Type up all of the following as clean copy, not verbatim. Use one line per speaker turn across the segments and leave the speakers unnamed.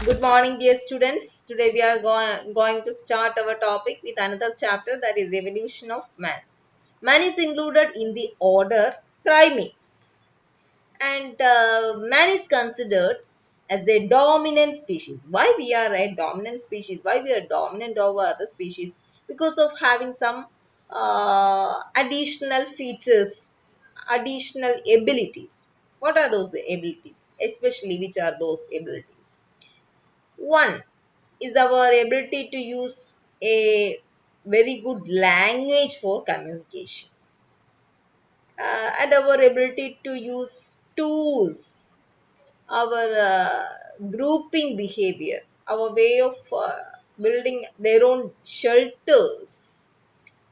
Good morning, dear students. Today we are going to start our topic with another chapter, that is evolution of man. Man is included in the order primates, and man is considered as a dominant species. Why we are a dominant species? Why we are dominant over other species? Because of having some additional features, additional abilities. What are those abilities? Especially, which are those abilities? One is our ability to use a very good language for communication, and our ability to use tools, our grouping behavior, our way of building their own shelters,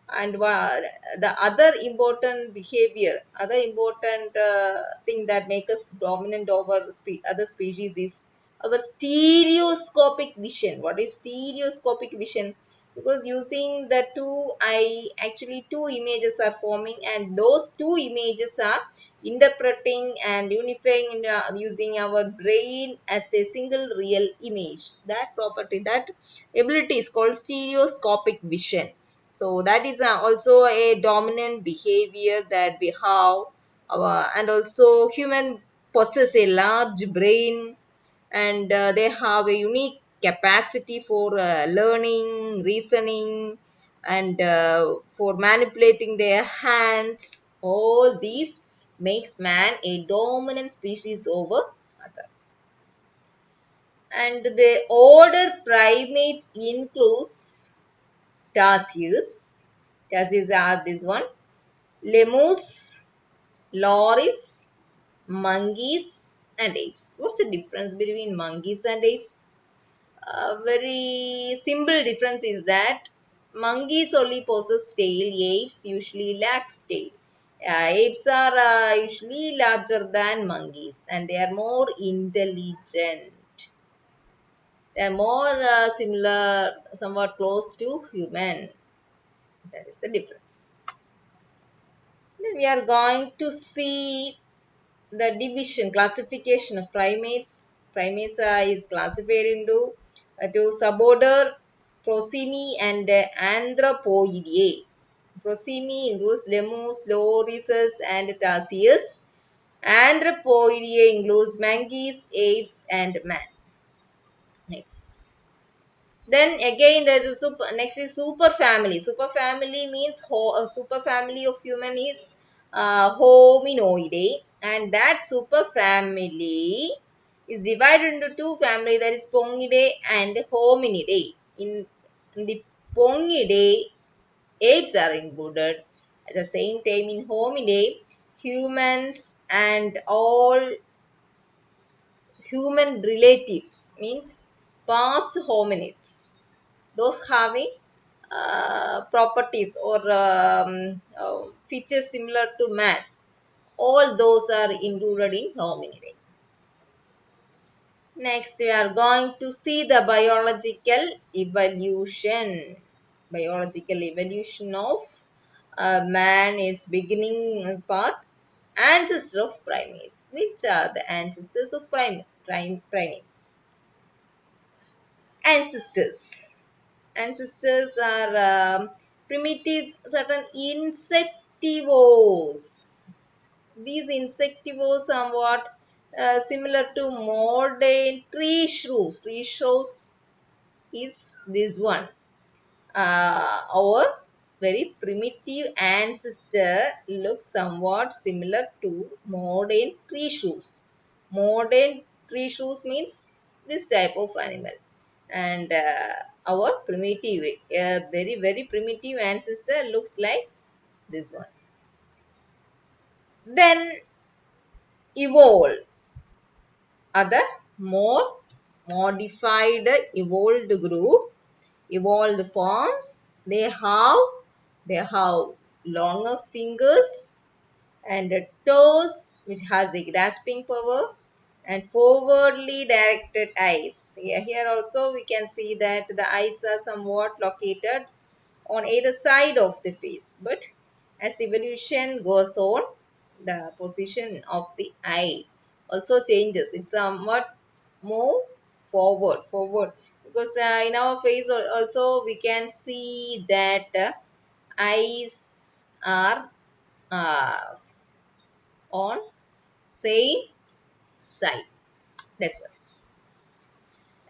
and the other important behavior, other important thing that make us dominant over other species is our stereoscopic vision. What is stereoscopic vision? Because using the two eye, actually two images are forming, and those two images are interpreting and unifying using our brain as a single real image. That property, that ability is called stereoscopic vision. So that is also a dominant behavior that we have. And also human possess a large brain, and they have a unique capacity for learning, reasoning, and for manipulating their hands. All these makes man a dominant species over other. And the order primate includes tarsiers. Tarsiers are this one: lemurs, loris, monkeys, and apes. What's the difference between monkeys and apes? A very simple difference is that monkeys only possess tail, apes usually lacks tail. Apes are usually larger than monkeys, and they are more intelligent. They are more similar, somewhat close to human. That is the difference. Then we are going to see the division, classification of primates. Primates is classified into to suborder Prosimi and Anthropoideae. Prosimi includes lemurs, lorises, and tarsiers. Anthropoideae includes monkeys, apes, and man. Next. Then again there is a next is super family. Super family means a super family of human is Hominoidae, and that super family is divided into two families, that is Pongidae and Hominidae. In the Pongidae, apes are included. At the same time in Hominidae, humans and all human relatives means past hominids, those having properties or features similar to man, all those are included in hominidae. Next we are going to see the biological evolution. Biological evolution of man is beginning part. Ancestor of primates. Which are the ancestors of primates? Ancestors. Ancestors are primitive certain insectivores. These insectivores are somewhat similar to modern tree shrews. Tree shrews is this one. Our very primitive ancestor looks somewhat similar to modern tree shrews. Modern tree shrews means this type of animal, and our primitive, very primitive ancestor looks like this one. Then evolve other more modified evolved group, evolved forms. They have longer fingers and toes which has a grasping power, and forwardly directed eyes. Here also we can see that the eyes are somewhat located on either side of the face, but as evolution goes on, the position of the eye also changes. It's somewhat more forward, because in our face also we can see that eyes are uh, on same side. That's what.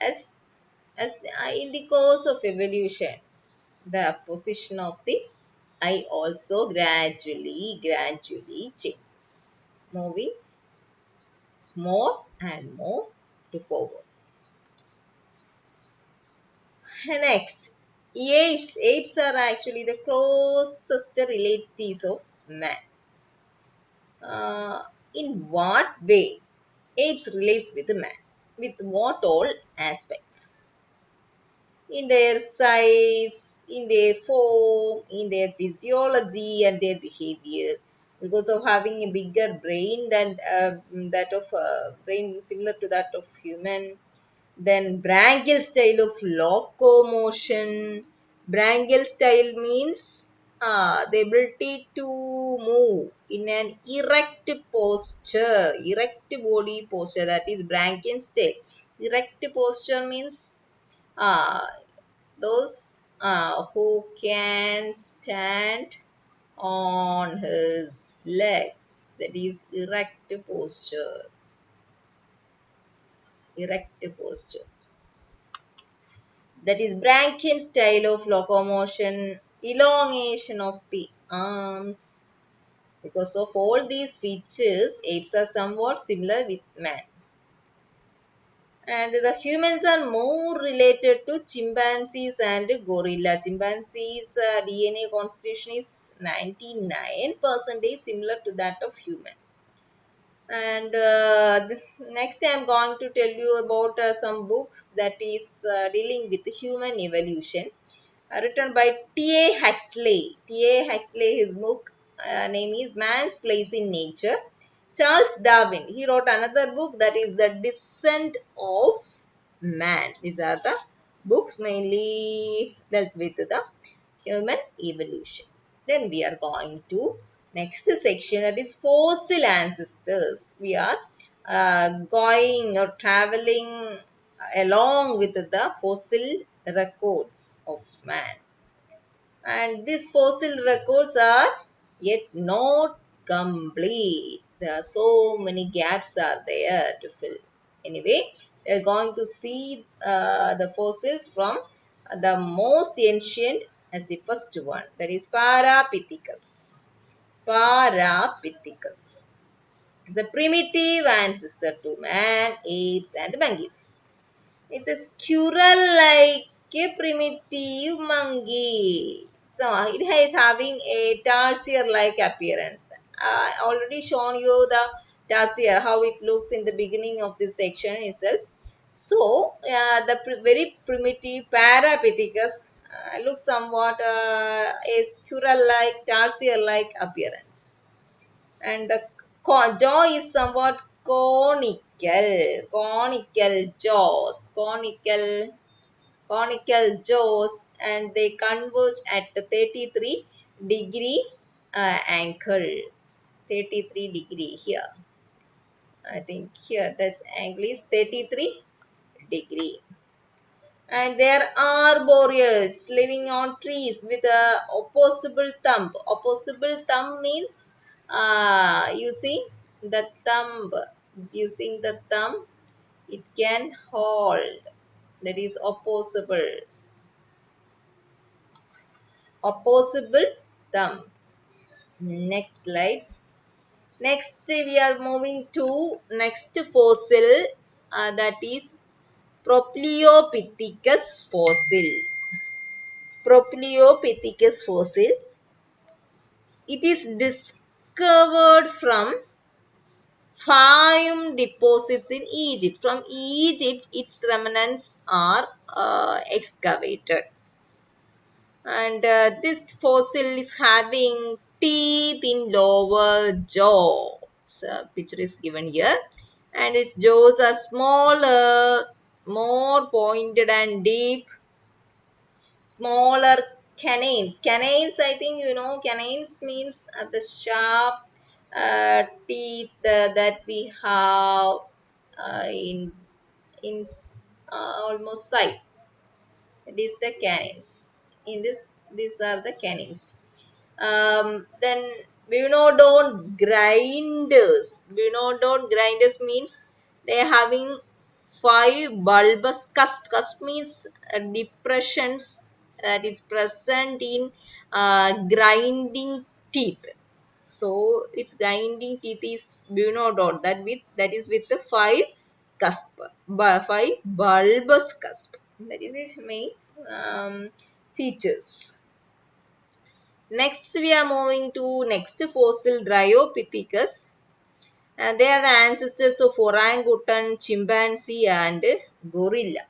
As in the course of evolution, the position of the eye also gradually changes, moving more and more to forward. Next, apes are actually the closest relatives of man. uh, in what way apes relates with man, with what all aspects? In their size, in their form, in their physiology and their behavior. Because of having a bigger brain than that of brain similar to that of human. Then branchial style of locomotion. Branchial style means the ability to move in an erect posture, erect body posture. That is branchial style. Erect posture means uh, those who can stand on his legs. That is erect posture. That is branchial style of locomotion, elongation of the arms. Because of all these features, apes are somewhat similar with man. And the humans are more related to chimpanzees and gorilla. Chimpanzees DNA constitution is 99% similar to that of human. And next I'm going to tell you about some books that is dealing with human evolution, written by T.A. Huxley. T.A. Huxley, his book name is Man's Place in Nature. Charles Darwin, he wrote another book that is The Descent of Man. These are the books mainly dealt with the human evolution. Then we are going to next section, that is fossil ancestors. We are going or traveling along with the fossil records of man. And these fossil records are yet not complete. There are so many gaps are there to fill. Anyway, we are going to see the fossils from the most ancient as the first one, that is Parapithecus. Parapithecus is a primitive ancestor to man, apes, and monkeys. It's a squirrel-like a primitive monkey. So it is having a tarsier-like appearance. I already shown you the tarsier, how it looks in the beginning of this section itself. So the very primitive Parapithecus looks somewhat a squirrel-like, tarsier-like appearance. And the jaw is somewhat conical jaws, conical jaws, and they converge at 33-degree angle. 33-degree here. I think here this angle is 33-degree. And there are arboreals living on trees with a opposable thumb. Opposable thumb means using the thumb. Using the thumb, it can hold. That is opposable. Opposable thumb. Next slide. Next, we are moving to next fossil, that is Propleopithecus fossil. Propleopithecus fossil. It is discovered from Fayum deposits in Egypt. From Egypt, its remnants are excavated. And this fossil is having teeth in lower jaw. So, picture is given here. And its jaws are smaller, more pointed and deep. Smaller canines. Canines, I think you know, canines means the sharp teeth that we have in almost side. It is the canines. In this, these are the canines. Then Bunodon grinders. Bunodon grinders means they are having five bulbous cusp. Cusp means depressions that is present in grinding teeth. So its grinding teeth is Bunodon. That is with the five cusp, five bulbous cusp. That is its main features. Next, we are moving to next fossil Dryopithecus. And they are the ancestors of orangutan, chimpanzee, and gorilla.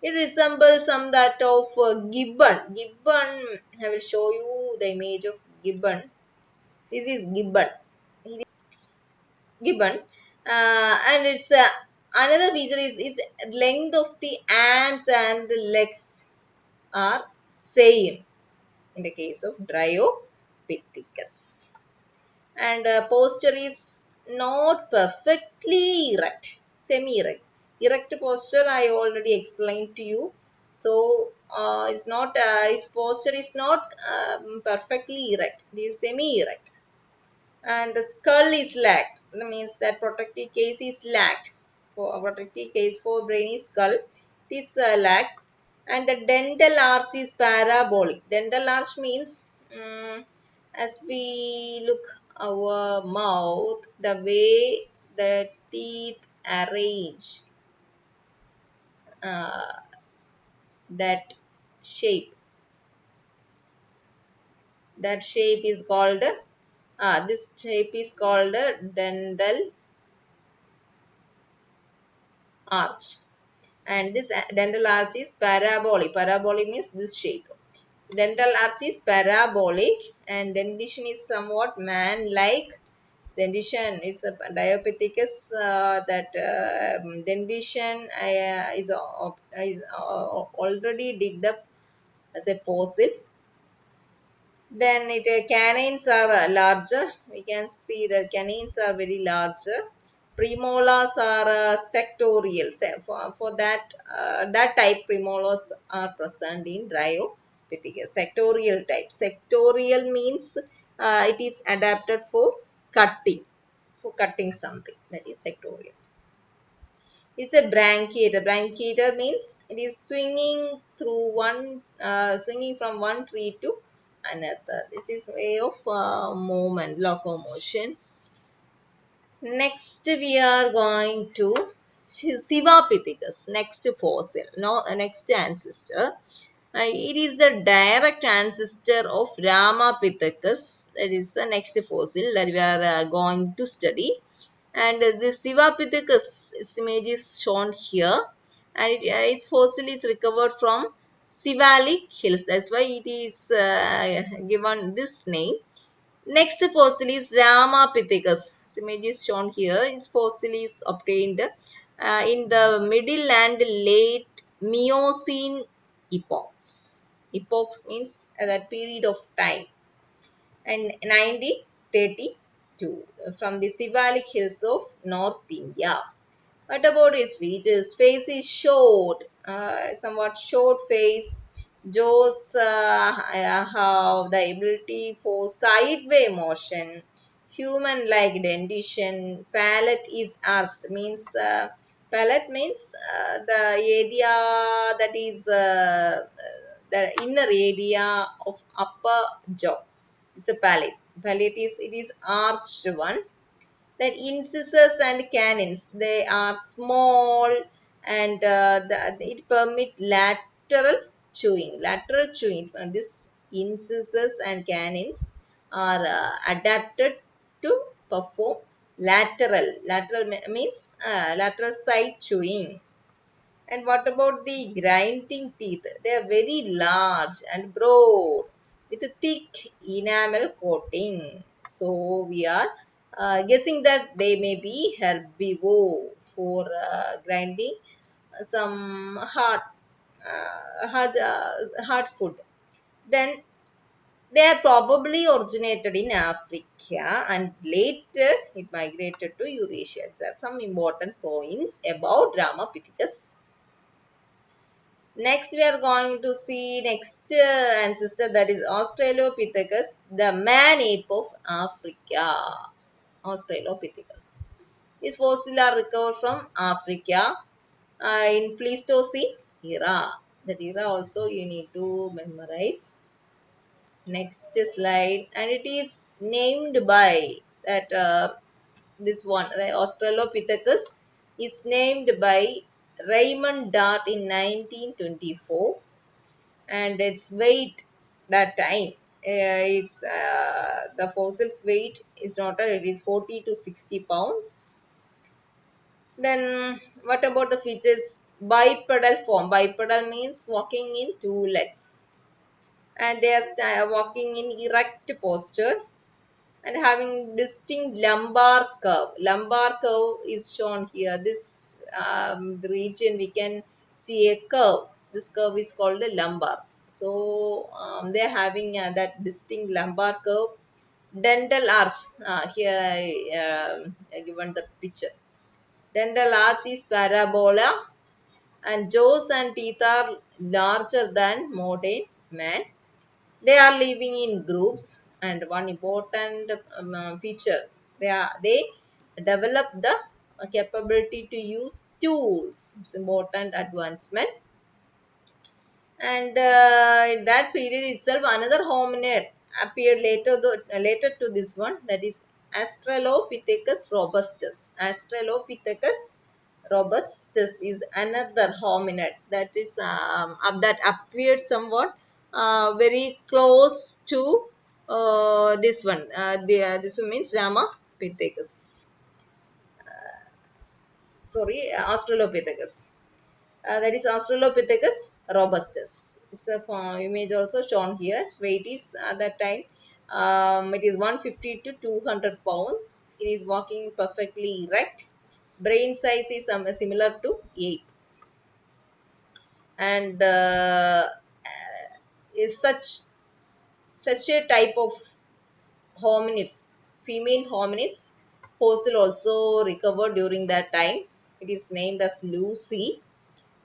It resembles some that of gibbon. Gibbon, I will show you the image of gibbon. This is gibbon. Gibbon, and its another feature is its length of the arms and the legs are same in the case of Dryopithecus. And posture is not perfectly erect, semi-erect. Erect posture I already explained to you. So it's not its posture is not perfectly erect. It is semi-erect. And the skull is lacked. That means that protective case is lacked. For a protective case for brainy skull, it is lacked. And the dental arch is parabolic. Dental arch means as we look our mouth, the way the teeth arrange, uh, that shape. That shape is called this shape is called dental arch, and this dental arch is parabolic. Parabolic means this shape. Dental arch is parabolic and dentition is somewhat man-like. Dentition is a Diopithecus, that dentition is already digged up as a fossil. Then canines are larger. We can see that canines are very larger. Premolars are sectorial. For that that type premolars are present in Dryopithecus. Sectorial type. Sectorial means it is adapted for cutting. For cutting something. That is sectorial. It's a branchiator. Branchiator means it is swinging through swinging from one tree to another. This is way of movement, locomotion. Next, we are going to Sivapithecus. Next fossil, no, next ancestor. It is the direct ancestor of Ramapithecus. That is the next fossil that we are going to study. And the Sivapithecus image is shown here. And its fossil is recovered from Sivalik Hills. That's why it is given this name. Next fossil is Ramapithecus. This image is shown here. Its fossil is obtained in the middle and late Miocene epochs. Epochs means that period of time. And 1932 from the Sivalik Hills of North India. What about its features? Face is short, somewhat short face. Jaws have the ability for sideway motion. Human-like dentition. Palate is arched. Means palate means the area that is the inner area of upper jaw. It's a palate. Palate is it is arched one. Then incisors and canines, they are small and it permit lateral chewing. Lateral chewing. This incisors and canines are adapted to perform lateral. Lateral means lateral side chewing. And what about the grinding teeth? They are very large and broad with a thick enamel coating. So we are guessing that they may be herbivore for grinding some hard food. Then they are probably originated in Africa and later it migrated to Eurasia. These are some important points about Ramapithecus. Next, we are going to see next ancestor, that is Australopithecus, the man ape of Africa. Australopithecus. His fossils are recovered from Africa in Pleistocene era. That era also you need to memorize. Next slide, and it is named by that this one, the Australopithecus is named by Raymond Dart in 1924, and its weight that time is the fossil's weight is not it is 40 to 60 pounds. Then what about the features? Bipedal form. Bipedal means walking in two legs, and they are walking in erect posture and having distinct lumbar curve. Lumbar curve is shown here. This the region we can see a curve. This curve is called a lumbar. So they are having that distinct lumbar curve. Dental arch. Here I given the picture. Dental arch is parabola, and jaws and teeth are larger than modern man. They are living in groups, and one important feature, they develop the capability to use tools. It's important advancement. And in that period itself, another hominid appeared later to this one, that is Australopithecus robustus. Australopithecus robustus is another hominid that is that appeared somewhat very close to this one. This one means Ramapithecus. Sorry, Australopithecus. That is Australopithecus robustus. It's a image also shown here. Its weight is at that time it is 150 to 200 pounds. It is walking perfectly erect. Brain size is similar to ape, and is such a type of hominids, female hominids fossil also recovered during that time. It is named as Lucy.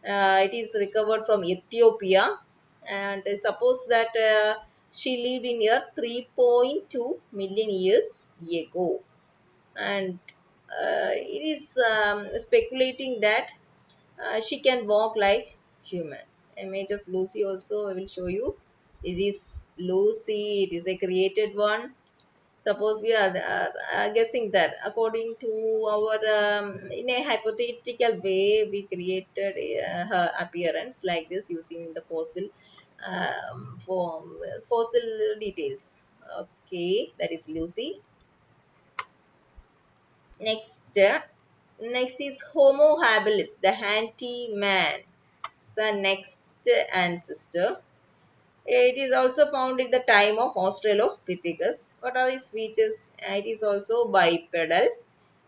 It is recovered from Ethiopia, and suppose that she lived in here 3.2 million years ago, and it is speculating that she can walk like human. Image of Lucy also I will show you. This is Lucy. It is a created one. Suppose we are guessing that according to our in a hypothetical way we created her appearance like this using the fossil form, fossil details. Okay, that is Lucy. Next, next is Homo habilis, the handy-man. It's the next ancestor. It is also found in the time of Australopithecus. What are his features? It is also bipedal.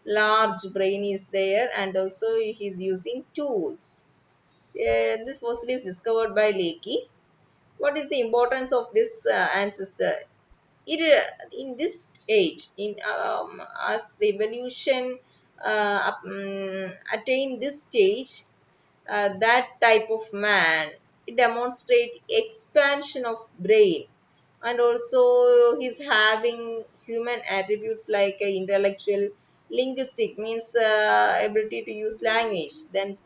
Large brain is there, and also he is using tools. This fossil is discovered by Leakey. What is the importance of this ancestor? It in this stage, in as the evolution attained this stage, that type of man, it demonstrate expansion of brain, and also he's having human attributes like intellectual, linguistic means ability to use language, then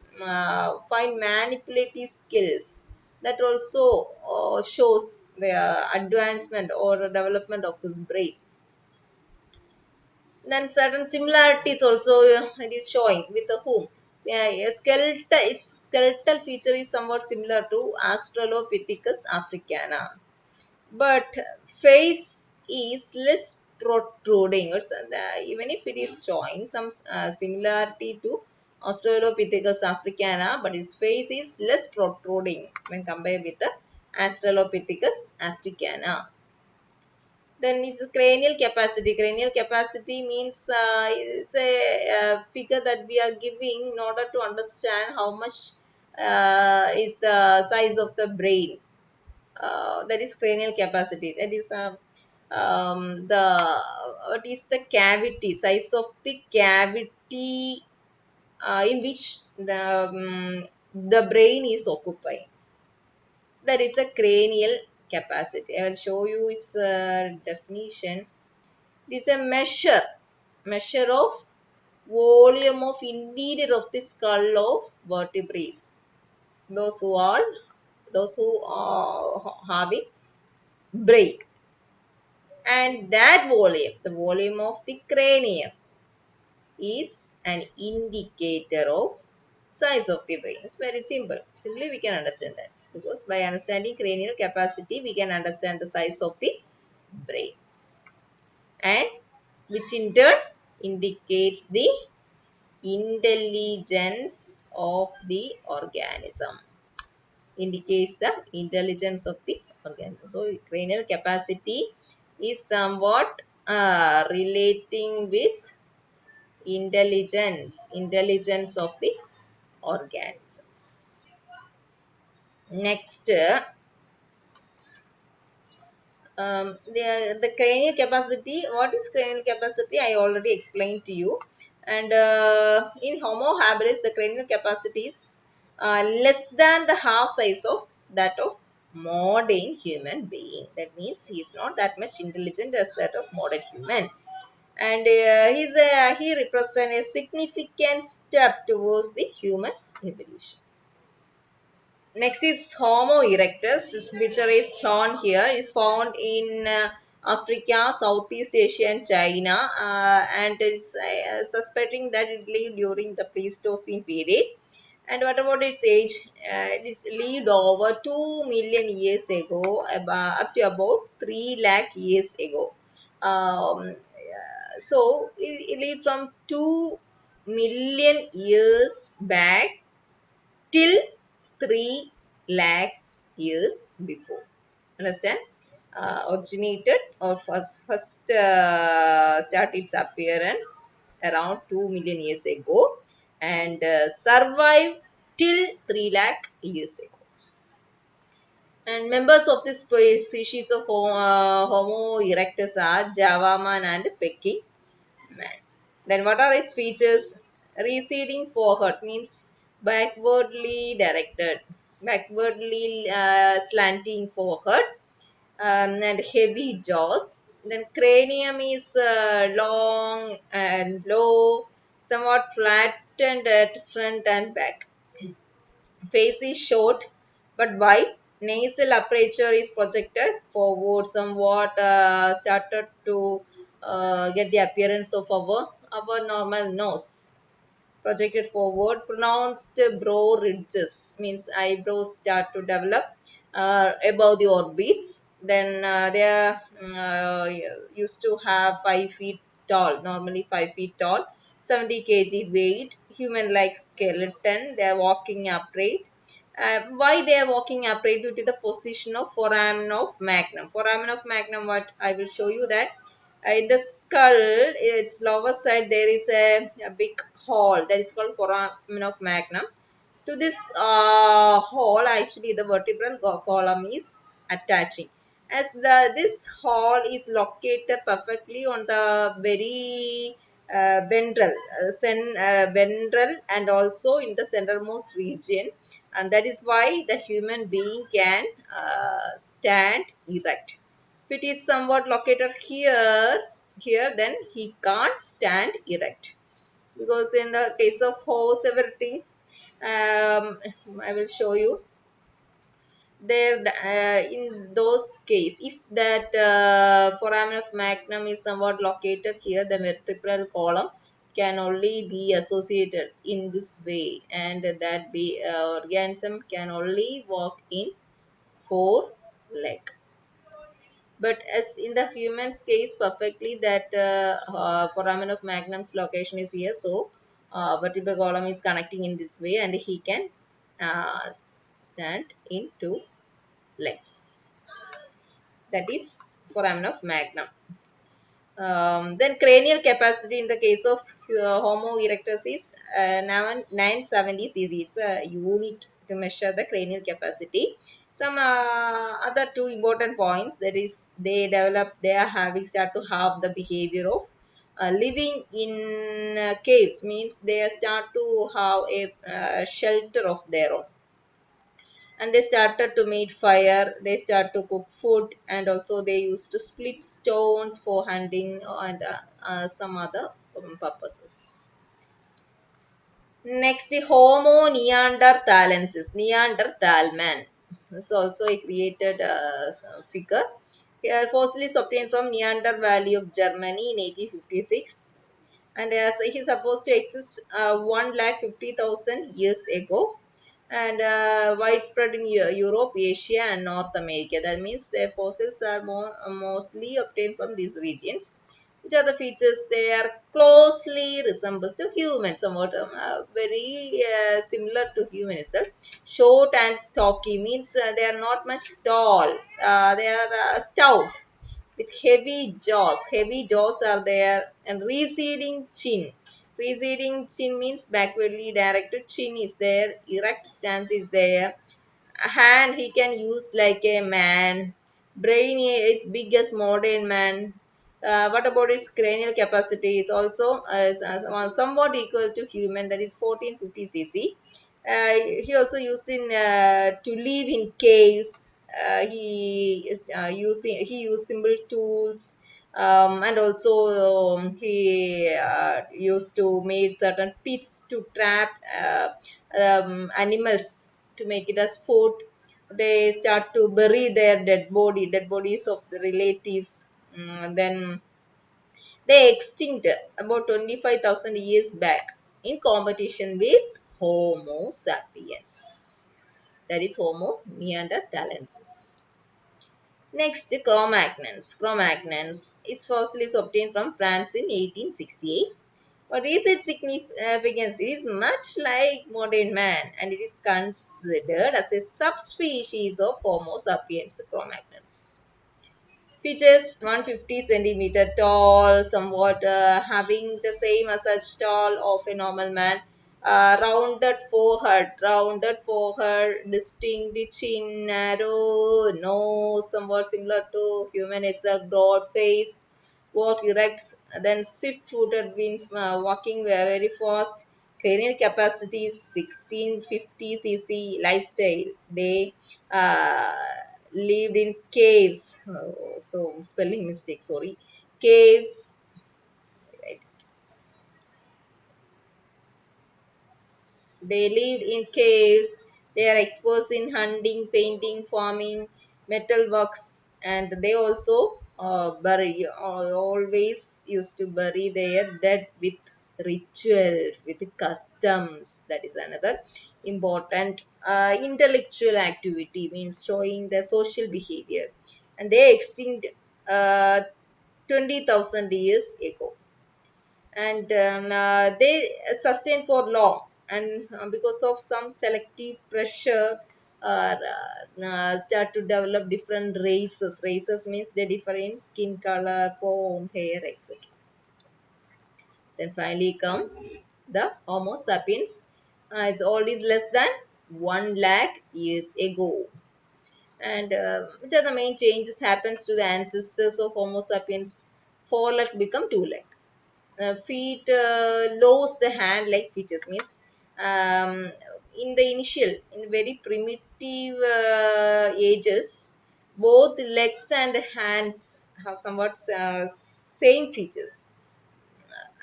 fine manipulative skills. That also shows the advancement or development of his brain. Then certain similarities also it is showing with the whom. So, a skeletal feature is somewhat similar to Australopithecus africana, but face is less protruding. Even if it is showing some similarity to Australopithecus africana, but its face is less protruding when compared with the Australopithecus africana. Then is cranial capacity. Cranial capacity means it's a figure that we are giving in order to understand how much is the size of the brain. That is cranial capacity. That is the what is the cavity, size of the cavity in which the brain is occupying. that is a cranial capacity. I will show you its definition. It is a measure of volume of interior of the skull of vertebrates. Those who are having brain, and that volume, the volume of the cranium, is an indicator of size of the brain. It's very simple. Simply we can understand that, because by understanding cranial capacity we can understand the size of the brain, and which in turn indicates the intelligence of the organism. Indicates the intelligence of the organism. So cranial capacity is somewhat relating with intelligence of the organisms. Next, the cranial capacity. What is cranial capacity? I already explained to you. And in Homo habilis, the cranial capacity is less than the half size of that of modern human being. That means he is not that much intelligent as that of modern human. And he represents a significant step towards the human evolution. Next is Homo erectus. This picture is shown here. Is found in Africa, Southeast Asia, and China, and is suspecting that it lived during the Pleistocene period. And what about its age? It is lived over 2 million years ago, up to about 3 lakh years ago. So it lived from 2 million years back till 3 lakhs years before. Understand? Originated or first start its appearance around 2 million years ago, and survived till 3 lakh years ago. And members of this species of Homo erectus are Java man and Peking man. Then what are its features? Receding forehead means backwardly directed, backwardly slanting forehead, and heavy jaws. Then cranium is long and low, somewhat flattened at front and back. Face is short but wide. Nasal aperture is projected forward somewhat, started to get the appearance of our normal nose. Projected forward. Pronounced brow ridges means eyebrows start to develop above the orbits. Then they are used to have 5 feet tall, normally 5 feet tall, 70 kg weight, human like skeleton. They are walking upright. Why they are walking upright? Due to the position of foramen of magnum. Foramen of magnum, what I will show you that in the skull, its lower side, there is a big hole that is called foramen of magnum. To this hole, actually the vertebral column is attaching. As this hole is located perfectly on the very ventral and also in the centermost region, and that is why the human being can stand erect. If it is somewhat located here, then he can't stand erect, because in the case of horse, everything, I will show you there. In those case, if that foramen of magnum is somewhat located here, the vertebral column can only be associated in this way, and that organism can only walk in 4 leg. But as in the human's case, perfectly that foramen of magnum's location is here, so vertebral column is connecting in this way, and he can stand in 2 legs. That is foramen of magnum. Then cranial capacity in the case of Homo erectus is 970 cc. It's a unit to measure the cranial capacity. Some other two important points, that is they are having start to have the behavior of living in caves, means they start to have a shelter of their own. and they started to make fire, they start to cook food, and also they used to split stones for hunting and some other purposes. Next, the Homo neanderthalensis, Neanderthal man. This is also a created figure. Fossil is obtained from Neander Valley of Germany in 1856, and he is supposed to exist 150,000 years ago, and widespread in Europe, Asia, and North America. That means their fossils are mostly obtained from these regions. Which are the features? They are closely resembles to humans, somewhat very similar to human itself. Short and stocky means they are not much tall. They are stout with heavy jaws. Heavy jaws are there, and receding chin. Receding chin means backwardly directed chin is there. Erect stance is there. A hand he can use like a man. Brain is big as modern man. What about his cranial capacity is also somewhat equal to human, that is 1450 cc. He also used in to live in caves. He used simple tools, and also he used to make certain pits to trap animals to make it as food. They start to bury their dead bodies of the relatives. Then they extinct about 25,000 years back in competition with Homo sapiens. That is Homo neanderthalensis. Next, Cro-Magnons. Cro-Magnons. Its fossil is obtained from France in 1868. What is its significance? It is much like modern man, and it is considered as a subspecies of Homo sapiens, Cro-Magnons. Features 150 centimeter tall, somewhat having the same as such tall of a normal man. Rounded forehead, distinct chin, narrow nose, somewhat similar to human. It's a broad face, walk erect, then swift-footed means walking very fast. Cranial capacity is 1650 cc. Lifestyle. They uh, lived in caves. So spelling mistake. Sorry, caves. Right. They lived in caves. They are experts in hunting, painting, farming, metal works, and they also always used to bury their dead with rituals, with customs. That is another important intellectual activity, means showing the social behavior. And they extinct uh, 20,000 years ago, and they sustain for long, and because of some selective pressure start to develop different races means they differ in skin color, form, hair, etc. Then finally come the Homo sapiens. Its old is less than 1 lakh years ago. And which are the main changes happens to the ancestors of Homo sapiens? 4 lakh become 2 lakh. Feet lose the hand-like features, means um, in the initial, in very primitive ages, both legs and hands have somewhat same features.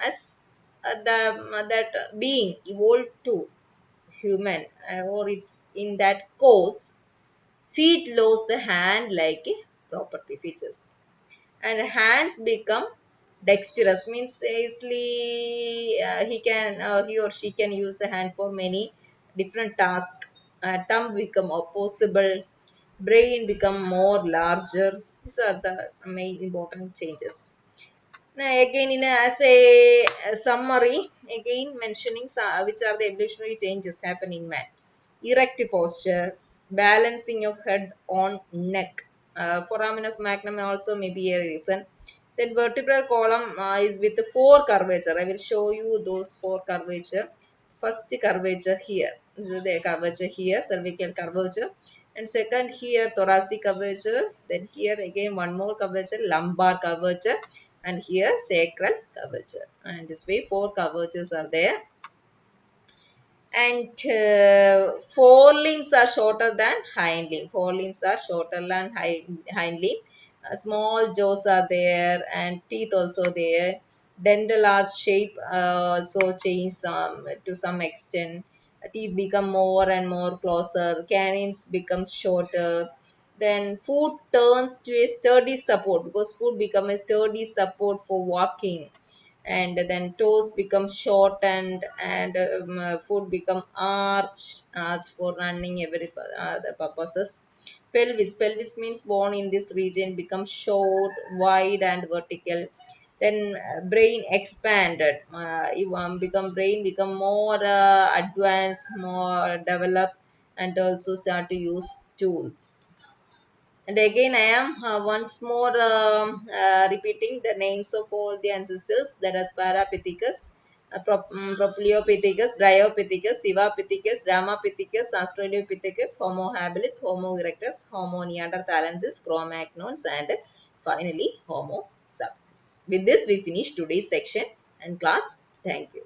As that being evolved to human, or it's in that course, feet lose the hand-like property features, and hands become dexterous, means easily he or she can use the hand for many different tasks. Thumb become opposable, brain become more larger. These are the main important changes. Now again, as a summary, again mentioning which are the evolutionary changes happen in man. Erect posture, balancing of head on neck. Foramen of magnum also may be a reason. Then vertebral column is with the 4 curvature. I will show you those 4 curvature. First curvature here. This is the curvature here, cervical curvature. And second here, thoracic curvature. Then here again one more curvature, lumbar curvature. And here sacral curvature. And this way 4 curvatures are there. and forelimbs are shorter than hind limb. Forelimbs are shorter than hind limb. Small jaws are there and teeth also there. Dental arch shape also change to some extent. Teeth become more and more closer. Canines become shorter. Then foot turns to a sturdy support because foot become a sturdy support for walking, and then toes become shortened, and foot become arched for running every other purposes. Pelvis means bone in this region becomes short, wide and vertical. Then brain expanded, you become brain become more advanced, more developed, and also start to use tools. And again, I am once more repeating the names of all the ancestors, that is Parapithecus, Propleopithecus, Dryopithecus, Sivapithecus, Ramapithecus, Australopithecus, Homo habilis, Homo erectus, Homo neanderthalensis, Cro-Magnons, and finally Homo sapiens. With this, we finish today's section and class. Thank you.